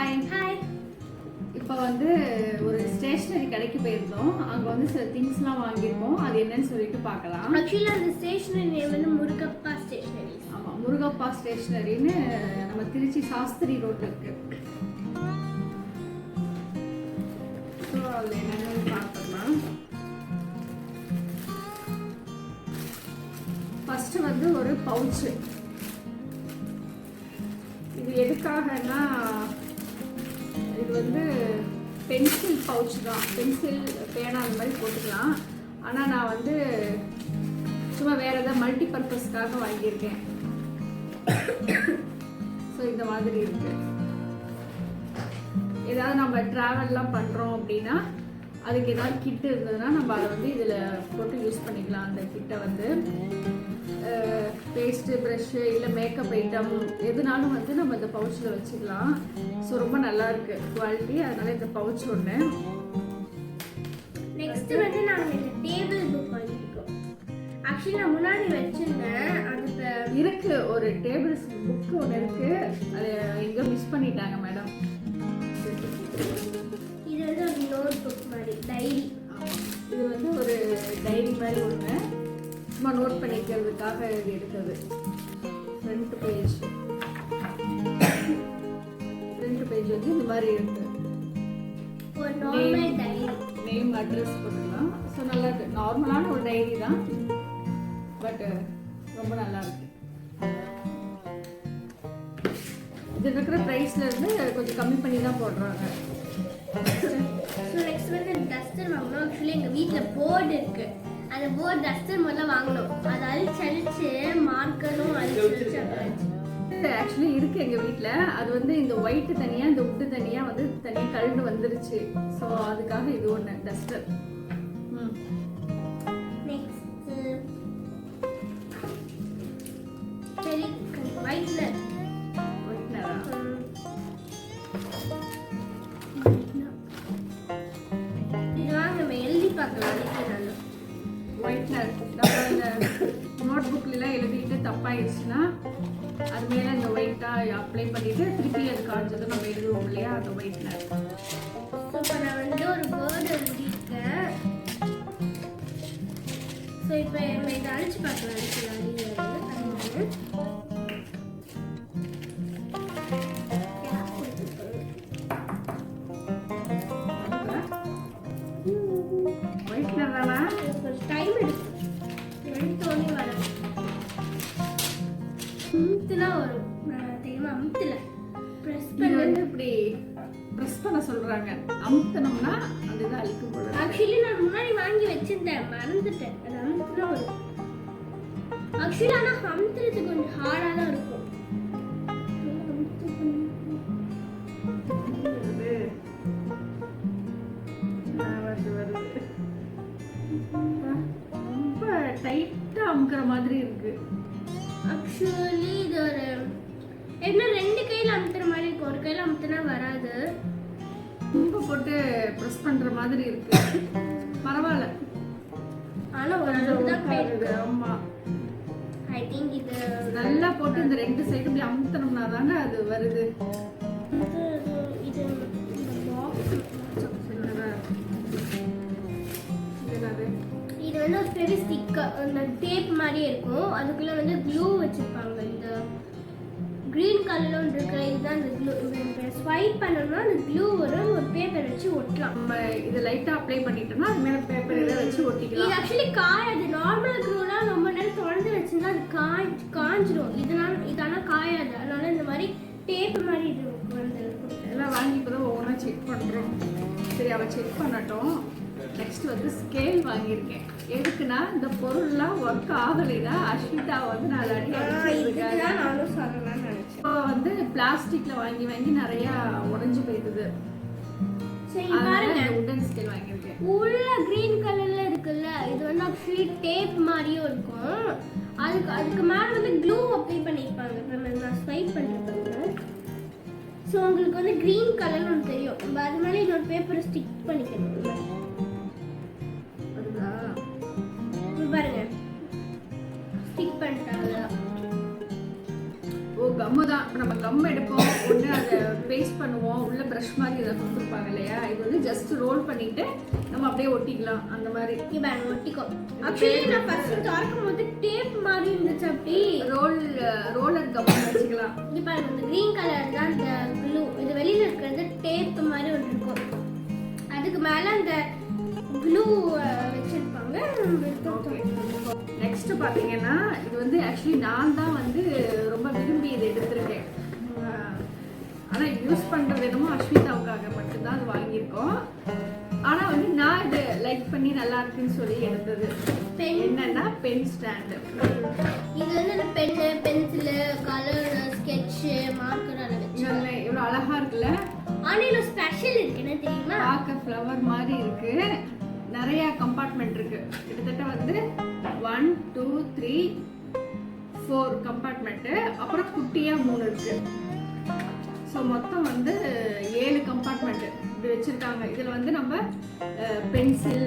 Hi hi. இப்போ வந்து ஒரு ஸ்டேஷனரி கடைக்கு போயிருந்தோம். அங்கே வந்து சில திங்ஸ்லாம் வாங்கியிருக்கோம். அது என்னன்னு சொல்லிட்டு பார்க்கலாம். ஆக்சுவலி அந்த ஸ்டேஷனரி நேம் வந்து முருகப்பா ஸ்டேஷனரி. ஆமாம், முருகப்பா ஸ்டேஷனரின்னு நம்ம திருச்சி சாஸ்திரி ரோட்டில் இருக்கு. ஸோ அதில் என்னென்னு பார்க்கலாம். ஃபஸ்ட்டு வந்து ஒரு பவுச்சு. இது எதுக்காகனா இது வந்து பென்சில் பவுச் தான். பென்சில் பேனா அந்த மாதிரி போட்டுக்கலாம். ஆனால் நான் வந்து சும்மா வேறு எதாவது மல்டி பர்பஸ்க்காக வாங்கியிருக்கேன். ஸோ இந்த மாதிரி இருக்கு. ஏதாவது நம்ம ட்ராவல்லாம் பண்ணுறோம் அப்படின்னா அதுக்கு ஏதாவது கிட்டு இருந்ததுன்னா நம்ம அதை வந்து இதில் போட்டு யூஸ் பண்ணிக்கலாம். அந்த கிட்டை வந்து பேஸ்ட்டு, ப்ரஷ்ஷு இல்லை மேக்கப் ஐட்டம் எதுனாலும் வந்து நம்ம இந்த பவுச்சில் வச்சுக்கலாம். ஸோ ரொம்ப நல்லா இருக்கு குவாலிட்டி. அதனால இந்த பவுச் ஒன்று. நெக்ஸ்ட் வந்து நாங்கள் இந்த டேபிள் புக் வாங்கியிருக்கோம். ஆக்சுவலி நான் முன்னாடி வச்சிருந்தேன். அதுக்கு இருக்கு ஒரு டேபிள் புக் ஒன்று இருக்கு. அது எங்கே மிஸ் பண்ணிட்டாங்க மேடம். இது வந்து ஒரு நோட் புக் மாதிரி டைரி. இது வந்து ஒரு டைரி மாதிரி ஒன்று சும்மா நோட் பண்ணிக்கிறதுக்காக இது எடுத்தது. ஃப்ரண்ட் பேஜ் வந்து இந்த மாதிரி இருக்கு. ஒரு நார்மல் டைரி. நேம் அட்ரஸ் போட்டுக்கலாம். ஸோ நல்லா இருக்கு. நார்மலான ஒரு டைரி தான், பட் ரொம்ப நல்லா இருக்கு. இது இருக்கிற ப்ரைஸ்ல இருந்து கொஞ்சம் கம்மி பண்ணி தான் போடுறாங்க. ஸோ நெக்ஸ்ட் வந்து டஸ்டர் வாங்கணும். ஆக்சுவலி எங்கள் வீட்டில் போர்டு இருக்கு. அந்த போர்டு டஸ்டர் முதல்ல வாங்கணும். அதை அழிச்சு மார்க்கரும் அழிச்சு ஆக்சுவலி இருக்கு எங்க வீட்ல. அது வந்து இந்த ஒயிட் தனியா இந்த உட்டு தனியா வந்து தனியா கழுண்டு வந்துருச்சு. ஸோ அதுக்காக இது ஒன்று டஸ்டர். நெக்ஸ்ட் சரி ஒயிட்னர். ஒயிட்னரா? இது வாங்க நம்ம எழுதி பார்க்கலாம். ஒயிட்னர் நம்ம இந்த நோட் புக்லாம் எழுதிட்டு தப்பாயிடுச்சுன்னா அது மேலே இந்த ஒயிட்டாக அப்ளை பண்ணிட்டு திருப்பி அது காய்ச்சது நம்ம எழுதுவோம் இல்லையா, அந்த ஒயிட்னர். ஸோ இப்போ நான் வந்து ஒரு வேர்டு எழுதியிருக்கேன். ஸோ இப்போ நம்ம இதை அழிச்சு பார்க்கலாம். ஒயிட்னர் தானா? டைம் எடுக்கும். தோணி வரும். அமுத்துனா வரும். தெரியுமா? அமுத்துல ப்ரெஸ் இது பண்ணி வந்து இப்படி ப்ரெஸ் பண்ண சொல்றாங்க. அமுத்தனோம்னா அந்த இதை அழிக்கும் போல. ஆக்சுவலி நான் முன்னாடி வாங்கி வச்சிருந்தேன், மறந்துட்டேன். அது அமுத்துனா வரும். ஆக்சுவலி ஆனால் அமுத்துறது கொஞ்சம் ஹார்டாக தான் இருக்கும். ரொம்ப டைட்டா அமுக்கிற மாதிரி இருக்கு. ஆக்சுவலி இது ஒரு என்ன ரெண்டு கையில் அமுத்துற மாதிரி இருக்கும். ஒரு கையில் அமுத்துனா வராது. ரொம்ப போட்டு ப்ரெஸ் பண்ற மாதிரி இருக்கு. பரவாயில்ல, ஆனால் ஒரு அளவுக்கு தான் போயிருக்கு. ஆமா, ஐ திங்க் இது நல்லா போட்டு இந்த ரெண்டு சைடு இப்படி அமுத்தனோம்னா தாங்க அது வருது. இது இந்த பாக்ஸ் இது வந்து ஒரு பெரிய ஸ்டிக்கர், அந்த டேப் மாதிரியே இருக்கும். அதுக்குள்ள வந்து க்ளூ வச்சிருப்பாங்க. இந்த கிரீன் கலர்ல ஒன்று இருக்கிற இதுதான் அந்த க்ளூ. ஸ்வைப் பண்ணோம்னா அந்த க்ளூ வரும். ஒரு பேப்பர் வச்சு ஒட்டலாம். நம்ம இதை லைட்டா அப்ளை பண்ணிட்டோம்னா அது மேல பேப்பர் இதை வச்சு இது ஒட்டிக்கலாம். ஆக்சுவலி காயாது. நார்மல் க்ளூலாம் ரொம்ப நேரம் தொடர்ந்து வச்சிருந்தா அது காஞ்சிடும். இதெல்லாம் காயாது. அதனால இந்த மாதிரி டேப் மாதிரி இது வந்து எல்லாம் வாங்கி இப்போதான் ஒவ்வொன்றா செக் பண்றோம். சரி, அவ செக் பண்ணட்டும். நெக்ஸ்ட் வந்து ஸ்கேல் வாங்கியிருக்கேன். எதுக்குன்னா இந்த பொருள்லாம் ஒர்க் ஆகலைன்னா அஸ்விதா வந்து நான் அடிக்கிறதுக்காக. நானும் சொல்லலாம்னு நினைச்சேன். இப்போ வந்து பிளாஸ்டிக்ல வாங்கி வாங்கி நிறைய உடைஞ்சு போயிடுது. சரி அதனால பாருங்க, இந்த உடன் ஸ்கேல் வாங்கியிருக்கேன். உள்ள கிரீன் கலர்ல இருக்குல்ல, இது வந்து ஆக்சுவலி டேப் மாதிரியும் இருக்கும். அதுக்கு மேல வந்து க்ளூ அப்ளை பண்ணிருப்பாங்க. நான் ஸ்வைப் பண்ணிருப்பேன். ஸோ உங்களுக்கு வந்து கிரீன் கலர்னு ஒன்று தெரியும். நம்ம அது மேலே இன்னொரு பேப்பரை ஸ்டிக் பண்ணிக்கணும். பாருங்க, ஸ்டிக் பண்ணிட்டாங்க. ஓ, கம்மு தான். நம்ம கம் எடுப்போம், ஒன்று அதை பேஸ்ட் பண்ணுவோம், உள்ள ப்ரஷ் மாதிரி இதை கொடுத்துருப்பாங்க இல்லையா, இது வந்து ஜஸ்ட் ரோல் பண்ணிட்டு நம்ம அப்படியே ஒட்டிக்கலாம் அந்த மாதிரி. இப்போ ஒட்டிக்கோ. ஆக்சுவலி நான் ஃபர்ஸ்ட் திறக்கும் போது டேப் மாதிரி இருந்துச்சு, அப்படி ரோலர் கப்பல் வச்சுக்கலாம். இப்போ அந்த கிரீன் கலர் தான் இந்த ப்ளூ, இது வெளியில இருக்கிறது டேப் மாதிரி ஒன்று இருக்கும், அதுக்கு மேல அந்த ப்ளூ வச்சிருப்பாங்க. நெக்ஸ்ட் பாத்தீங்கன்னா இது வந்து ஆக்சுவலி நான் தான் வந்து ரொம்ப விரும்பி இதை எடுத்திருக்கேன். ஆனா யூஸ் பண்றது என்னமோ அஸ்விதாவுக்காக மட்டும்தான் அது வாங்கியிருக்கோம். ஆனா வந்து நான் இது லைக் பண்ணி நல்லா இருக்குன்னு சொல்லி எடுத்தது என்னன்னா பென் ஸ்டாண்டு. இது வந்து pen, pencil, colour, sketch, marker எல்லாம் வச்சு இவ்வளவு அழகா இருக்குல்ல. ஆனா இதுல ஸ்பெஷல் இருக்கு, என்ன தெரியுமா? பார்க்க ஃப்ளவர் மாதிரி இருக்கு, நிறைய கம்பார்ட்மெண்ட் இருக்கு. கிட்டத்தட்ட வந்து 1 2 3 4 கம்பார்ட்மெண்ட், அப்புறம் குட்டியா 3 இருக்கு. ஸோ மொத்தம் வந்து 7 கம்பார்ட்மெண்ட் இப்படி வச்சிருக்காங்க. இதில் வந்து நம்ம pencil,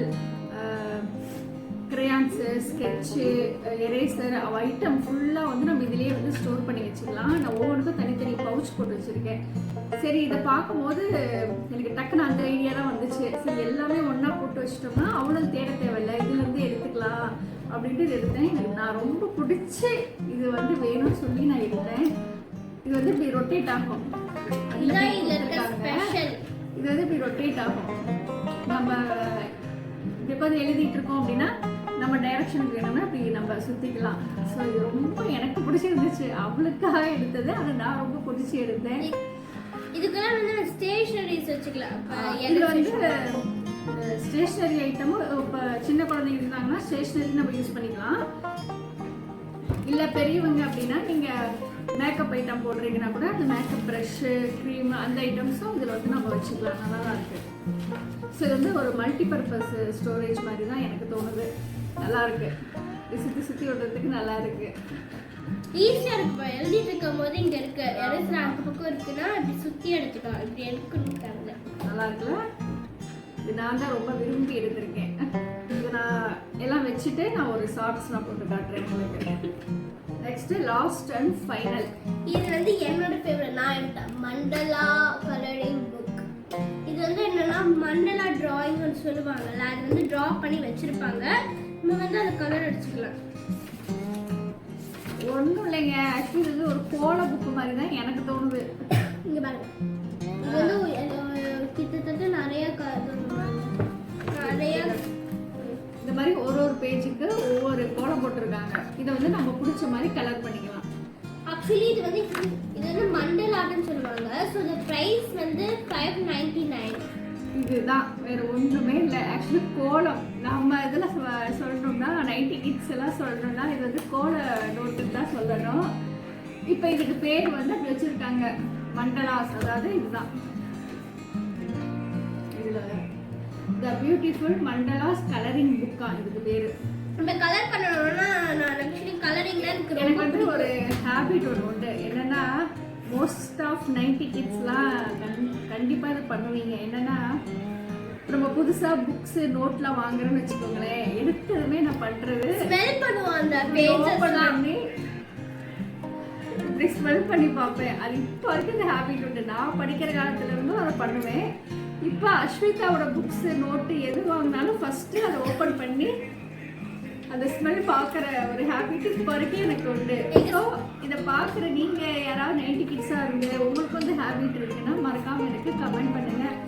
crayons, sketch, eraser item ஃபுல்லாக வந்து நம்ம இதிலேயே வந்து ஸ்டோர் பண்ணி வச்சுக்கலாம். நான் ஒவ்வொன்றுக்கும் தனித்தனி பவுச் போட்டு வச்சுருக்கேன். சரி, இதை பார்க்கும்போது எனக்கு டக்குன்னு அந்த ஐடியா தான் வந்துச்சு. சரி, எல்லாமே ஒன்றா போட்டு வச்சிட்டோம்னா அவ்வளோ தேட தேவையில்லை, இதுலேருந்து எடுத்துக்கலாம் அப்படின்ட்டு எடுத்தேன். எனக்கு நான் ரொம்ப பிடிச்சி இது வந்து வேணும்னு சொல்லி நான் எடுத்தேன். இது வந்து இப்படி ரொட்டேட் ஆகும். இது வந்து இப்படி ரொட்டேட் ஆகும். நம்ம இப்போ வந்து எழுதிட்டு இருக்கோம் அப்படின்னா நம்ம டைரக்ஷனுக்கு வேணும்னா இப்படி நம்ம சுத்திக்கலாம். ஸோ இது ரொம்ப எனக்கு பிடிச்சிருந்துச்சு. அவளுக்காக எடுத்தது, அதை நான் ரொம்ப பிடிச்சி எடுத்தேன். இதுக்கெல்லாம் வந்து ஸ்டேஷனரிஸ் வச்சுக்கலாம். இதில் வந்து ஸ்டேஷ்னரி ஐட்டமும் இப்போ சின்ன குழந்தைங்க இருந்தாங்கன்னா ஸ்டேஷ்னரி நம்ம யூஸ் பண்ணிக்கலாம். இல்லை பெரியவங்க அப்படின்னா நீங்கள் மேக்கப் ஐட்டம் போடுறீங்கன்னா கூட அந்த மேக்கப் ப்ரஷ்ஷு, க்ரீம் அந்த ஐட்டம்ஸும் இதில் வந்து நம்ம வச்சுக்கலாம். நல்லா தான் இருக்குது. ஸோ இது வந்து ஒரு மல்டிபர்பஸ் ஸ்டோரேஜ் மாதிரி தான் எனக்கு தோணுது. நல்லா இருக்கு, சுற்றி விடுறதுக்கு நல்லா இருக்கு, ஈஸியாக இருக்கு. எழுதிட்டு இருக்கும் போது இங்கே இருக்கு எரேசர் அந்த பக்கம் இருக்குன்னா இப்படி சுற்றி எடுத்துக்கலாம். இப்படி எடுக்கணும், நல்லா இருக்குல்ல. இது நான் தான் ரொம்ப விரும்பி எடுத்திருக்கேன். இது நான் எல்லாம் வச்சுட்டு நான் ஒரு ஷார்ட்ஸ் நான் போட்டு காட்டுறேன் உங்களுக்கு. Next last and final. இது வந்து என்னோட ஃபேவரட், நான் எடுத்தேன் மண்டலா கலரிங் புக். இது வந்து என்னன்னா மண்டலா டிராயிங்னு சொல்லுவாங்கல்ல, அது வந்து டிரா பண்ணி வச்சிருப்பாங்க. நம்ம வந்து அதை கலர் அடிச்சுக்கலாம். ஒன்றும் இல்லைங்க, ஆக்சுவலி இது ஒரு கோல புக்கு மாதிரி தான் எனக்கு தோணுது. இங்கே பாருங்க, இது வந்து கிட்டத்தட்ட நிறைய இந்த மாதிரி ஒரு பேஜுக்கு ஒவ்வொரு கோலம் போட்டிருக்காங்க. இதை வந்து நம்ம பிடிச்ச மாதிரி கலர் பண்ணிக்கலாம். ஆக்சுவலி இது வந்து மண்டலாட்னு சொல்லுவாங்க. ஸோ இந்த ப்ரைஸ் வந்து 599. இதுதான், வேற ஒன்றுமே இல்லை. ஆக்சுவலி கோலம் நம்ம இதில் சொல்லணும்னா 90 கிட்ஸ் எல்லாம் சொல்லணும்னா இது வந்து கோல நோட்டுன்னு தான் சொல்லணும். இப்போ இதுக்கு பேர் வந்து அப்படி வச்சிருக்காங்க, மண்டலாஸ். அதாவது இதுதான், இதில் த பியூட்டிஃபுல் மண்டலாஸ் கலரிங் புக்கா இதுக்கு பேர். நம்ம கலர் பண்ணணும்னா நான் ஆக்சுவலி கலரிங்ல எனக்கு வந்து ஒரு ஹேபிட் ஒன்று உண்டு. என்னன்னா மோஸ்ட் ஆஃப் 90 கிட்ஸ்லாம் கண்டிப்பாக இதை பண்ணுவீங்க. என்னன்னா நம்ம புதுசாக புக்ஸு நோட்லாம் வாங்குறோன்னு வச்சுக்கோங்களேன், எடுத்ததுமே நான் பண்ணுறது ஸ்மெல் பண்ணுவோம். அந்த பேஜஸ் பண்ணி இப்படி ஸ்மெல் பண்ணி பார்ப்பேன். அது இப்போ வரைக்கும் இந்த ஹேபிட் உண்டு. நான் படிக்கிற காலத்துல இருந்தும் அதை பண்ணுவேன். இப்போ அஸ்விதாவோட புக்ஸு நோட்டு எது வாங்கினாலும் ஃபஸ்ட்டு அதை ஓப்பன் பண்ணி அந்த ஸ்மெல் பார்க்குற ஒரு ஹேபிட் இப்போ வரைக்கும் எனக்கு உண்டு. ஸோ இதை பார்க்குற நீங்கள் யாராவது 90 கிட்ஸாக இருந்து உங்களுக்கு வந்து ஹேபிட் இருக்குன்னா மறக்காமல் எனக்கு கமெண்ட் பண்ணுங்கள்.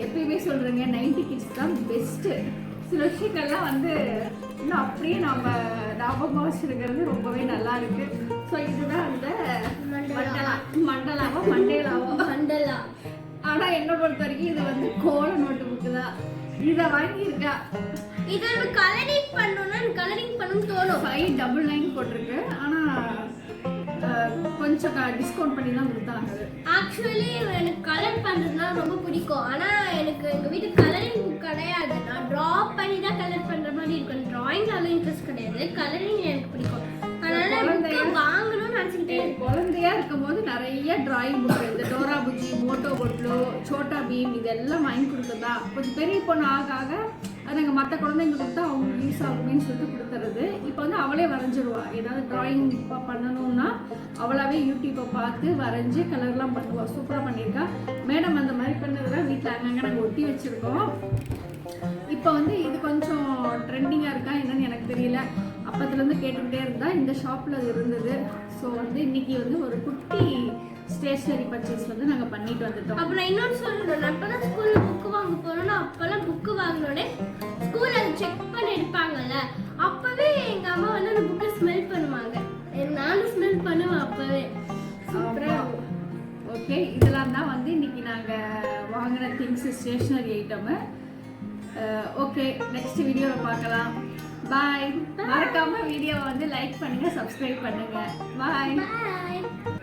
எப்பயுமே சொல்கிறேங்க, 90 கிட்ஸ் தான் பெஸ்ட்டு. சில விஷயங்கள்லாம் வந்து இன்னும் அப்படியே நம்ம ஞாபகமாக வச்சுருக்கிறது ரொம்பவே நல்லா இருக்கு. ஸோ இதுதான் அந்த மண்டலா. ஆனால் என்னை பொறுத்த வரைக்கும் இது வந்து கோல நோட்டு புக்கு தான். இதை வாங்கியிருக்கா. இதை கலரிங் பண்ணணும்னா கலரிங் பண்ணணும்னு தோணும். 599 போட்டிருக்கு. ஆனால் கொஞ்சம் டிஸ்கவுண்ட் பண்ணி தான் கொடுத்தாங்க. ஆக்சுவலி எனக்கு கலர் பண்ணுறதுனா ரொம்ப பிடிக்கும். ஆனால் எனக்கு எங்கள் வீட்டு கலரிங் புக் கிடையாது. நான் ட்ரா பண்ணி தான் கலர் பண்ணுற மாதிரி இருக்கும். ட்ராயிங் அவ்வளோ இன்ட்ரெஸ்ட் கிடையாது, கலரிங் எனக்கு பிடிக்கும். அதனால வாங்கணும்னு நினச்சிக்கிட்டே. குழந்தையா இருக்கும் போது நிறைய டிராயிங் புக், இந்த டோரா புஜி, மோட்டோ பொட்லோ, சோட்டா பீம் இதெல்லாம் வாங்கி கொடுத்ததா. கொஞ்சம் பெரிய பொண்ணு ஆக ஆக நாங்கள் மற்ற குழந்தைங்க கொடுத்தா அவங்களுக்கு யூஸ் ஆகுமேன்னு சொல்லிட்டு கொடுத்துறது. இப்போ வந்து அவளே வரைஞ்சிருவா. ஏதாவது ட்ராயிங் பண்ணணும்னா அவளாவே யூடியூப்பை பார்த்து வரைஞ்சி கலர்லாம் பண்ணுவா. சூப்பராக பண்ணியிருக்கா மேடம். அந்த மாதிரி பண்ணதெல்லாம் வீட்டில் அங்கங்கே நாங்கள் ஒட்டி வச்சுருக்கோம். இப்போ வந்து இது கொஞ்சம் ட்ரெண்டிங்காக இருக்கா என்னன்னு எனக்கு தெரியல. அப்பத்துலேருந்து கேட்டுக்கிட்டே இருந்தா இந்த ஷாப்பில் அது இருந்தது. ஸோ வந்து இன்னைக்கு வந்து ஒரு குட்டி ஸ்டேஷ்னரி பர்ச்சேஸ் வந்து நாங்கள் பண்ணிட்டு வந்துட்டோம். அப்புறம் இன்னொன்று சொல்லணும், நான் அப்போதான் ஸ்கூலில் புக்கு வாங்க போனோம்னா அப்போல்லாம் புக்கு வாங்கினோடனே ஸ்கூலில் அது செக் பண்ணி எடுப்பாங்கல்ல, அப்போவே எங்கள் அம்மா வந்து அந்த புக்கை ஸ்மெல் பண்ணுவாங்க. நானும் ஸ்மெல் பண்ணுவேன் அப்போவே. அப்புறம் ஓகே, இதெல்லாம் தான் வந்து இன்னைக்கு நாங்கள் வாங்கின things stationery item. Okay, next வீடியோவில் பார்க்கலாம். பாய். மறக்காம வீடியோவை வந்து லைக் பண்ணுங்க, சப்ஸ்கிரைப் பண்ணுங்க. பாய். பாய்.